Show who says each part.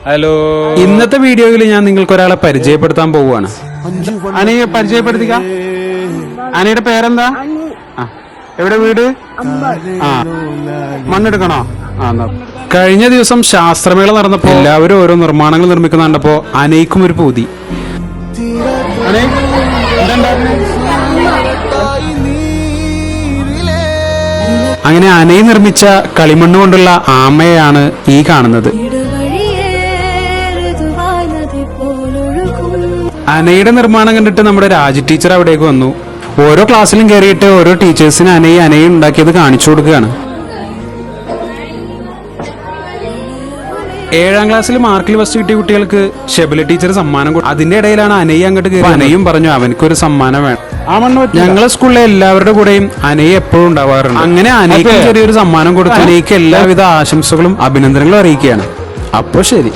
Speaker 1: Hello, ഇന്നത്തെ വീഡിയോയിൽ ഞാൻ നിങ്ങൾക്ക് ഒരാളെ പരിചയപ്പെടുത്താൻ പോവുകയാണ്.
Speaker 2: അനയെ പരിചയപ്പെടുത്തിക്ക. അനയുടെ പേരെന്താ? എവിടെ വീട്? മണ്ണെടുക്കണോ?
Speaker 1: കഴിഞ്ഞ ദിവസം ശാസ്ത്രമേള നടന്നപ്പോ എല്ലാവരും ഓരോ നിർമ്മാണങ്ങൾ നിർമ്മിക്കുന്ന കണ്ടപ്പോ അനയ്ക്കും ഒരു പൂതി. അങ്ങനെ അനൈ നിർമ്മിച്ച കളിമണ്ണ് കൊണ്ടുള്ള ആമയാണ് ഈ കാണുന്നത്. അനയുടെ നിർമ്മാണം കണ്ടിട്ട് നമ്മുടെ രാജ് ടീച്ചർ അവിടേക്ക് വന്നു. ഓരോ ക്ലാസ്സിലും കയറിയിട്ട് ഓരോ ടീച്ചേഴ്സിന് അനയും ഉണ്ടാക്കിയത് കാണിച്ചു കൊടുക്കുകയാണ്. 7ാം ക്ലാസ്സിൽ മാർക്കിൽ ഫസ്റ്റ് കിട്ടിയ കുട്ടികൾക്ക് ഷെബില ടീച്ചർ സമ്മാനം കൊടുത്തു. അതിന്റെ ഇടയിലാണ് അനയെ അങ്ങോട്ട് കയറി. അനയും പറഞ്ഞു അവനക്കൊരു സമ്മാനം വേണം. ഞങ്ങളെ സ്കൂളിലെ എല്ലാവരുടെ കൂടെയും അനയെ എപ്പോഴും ഉണ്ടാവാറുണ്ട്. അങ്ങനെ അനയ്ക്ക് ചെറിയൊരു സമ്മാനം കൊടുത്തു. അനയ്ക്ക് എല്ലാവിധ ആശംസകളും അഭിനന്ദനങ്ങളും അറിയിക്കുകയാണ്. അപ്പൊ ശരി.